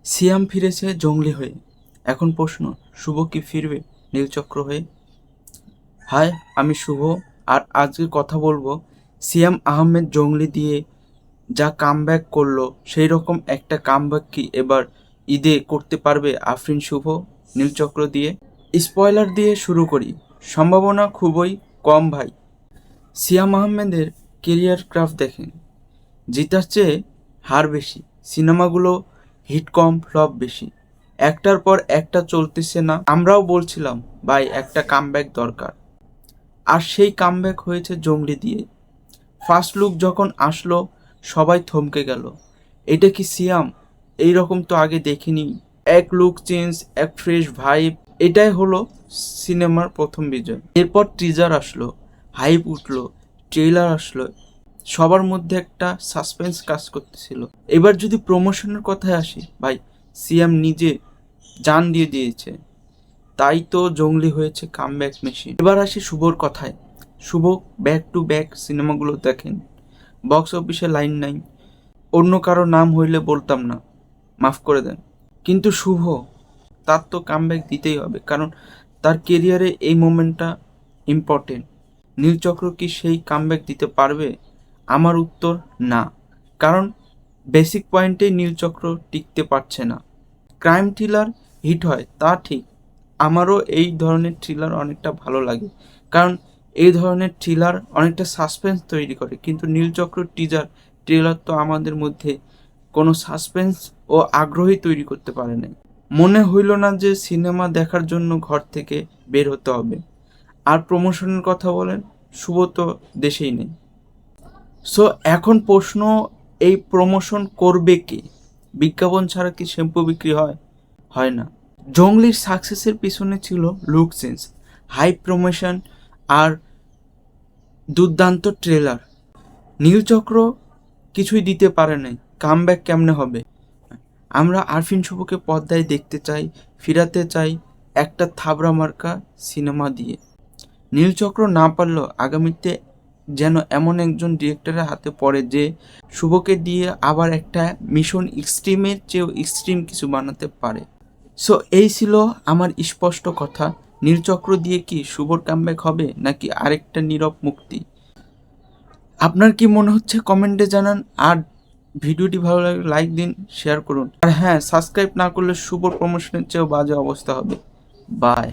সিয়াম ফিরেছে জঙ্গলি হয়ে। এখন প্রশ্ন, শুভ কি ফিরবে নীলচক্র হয়ে? হাই, আমি শুভ, আর আজকে কথা বলবো সিয়াম আহমেদ জঙ্গলি দিয়ে যা কামব্যাক করলো সেই রকম একটা কামব্যাক কি এবার ঈদে করতে পারবে আফরিন শুভ নীলচক্র দিয়ে? স্পয়লার দিয়ে শুরু করি, সম্ভাবনা খুবই কম ভাই। সিয়াম আহমেদের কেরিয়ার গ্রাফ দেখেন, জিতার চেয়ে হার বেশি, সিনেমাগুলো হিট কম ফ্লপ বেশি, একটার পর একটা চলতেছে না। আমরাও বলছিলাম ভাই একটা কামব্যাক দরকার, আর সেই কামব্যাক হয়েছে জঙ্গলি দিয়ে। ফার্স্ট লুক যখন আসলো সবাই থমকে গেল, এটা কি সিয়াম? এইরকম তো আগে দেখিনি। এক লুক চেঞ্জ, এক ফ্রেশ ভাইব, এটাই হলো সিনেমার প্রথম বিজয়। এরপর টিজার আসলো, হাইপ উঠলো, ট্রেলার আসলো, সবার মধ্যে একটা সাসপেন্স কাজ করতেছিল। এবার যদি প্রমোশনের কথায় আসি ভাই, সিএম নিজে জান দিয়ে দিয়েছে, তাই তো জঙ্গলি হয়েছে কামব্যাক মেশিন। এবার আসি শুভর কথায়। শুভ ব্যাক টু ব্যাক সিনেমাগুলো দেখেন, বক্স অফিসে লাইন নাই, অন্য কারো নাম হইলে বলতাম না, মাফ করে দেন। কিন্তু শুভ, তার তো কামব্যাক দিতেই হবে, কারণ তার কেরিয়ারে এই মোমেন্টটা ইম্পর্টেন্ট। নীলচক্র কি সেই কামব্যাক দিতে পারবে? আমার উত্তর না, কারণ বেসিক পয়েন্টেই নীলচক্র টিকতে পারছে না। ক্রাইম থ্রিলার হিট হয় তা ঠিক, আমারও এই ধরনের থ্রিলার অনেকটা ভালো লাগে, কারণ এই ধরনের থ্রিলার অনেকটা সাসপেন্স তৈরি করে। কিন্তু নীলচক্র টিজার ট্রেলার তো আমাদের মধ্যে কোনো সাসপেন্স ও আগ্রহী তৈরি করতে পারে নাই। মনে হইল না যে সিনেমা দেখার জন্য ঘর থেকে বের হতে হবে। আর প্রমোশনের কথা বলেন, শুভ তো দেশেই নেই। সো এখন প্রশ্ন, এই প্রমোশন করবে কে? বিজ্ঞাপন ছাড়া কি শ্যাম্পু বিক্রি হয়? হয় না। জঙ্গলির সাকসেসের পিছনে ছিল লুক চেঞ্জ, হাই প্রমোশন আর দুর্দান্ত ট্রেলার। নীলচক্র কিছুই দিতে পারে নাই, কামব্যাক কেমনে হবে? আমরা আরফিন শুভকে পর্দায় দেখতে চাই, ফিরাতে চাই একটা থাবড়া মার্কা সিনেমা দিয়ে। নীলচক্র না পারলেও আগামীতে যেন এমন একজন ডিরেক্টরের হাতে পড়ে যে শুভকে দিয়ে আবার একটা মিশন এক্সট্রিমের চেয়েও এক্সট্রিম কিছু বানাতে পারে। সো এই ছিল আমার স্পষ্ট কথা। নীলচক্র দিয়ে কি শুভর কামব্যাক হবে, নাকি আরেকটা নীরব মুক্তি? আপনার কি মনে হচ্ছে কমেন্টে জানান, আর ভিডিওটি ভালো লাগলে লাইক দিন, শেয়ার করুন, আর হ্যাঁ, সাবস্ক্রাইব না করলে শুভর প্রমোশনের চেয়েও বাজে অবস্থা হবে। বাই।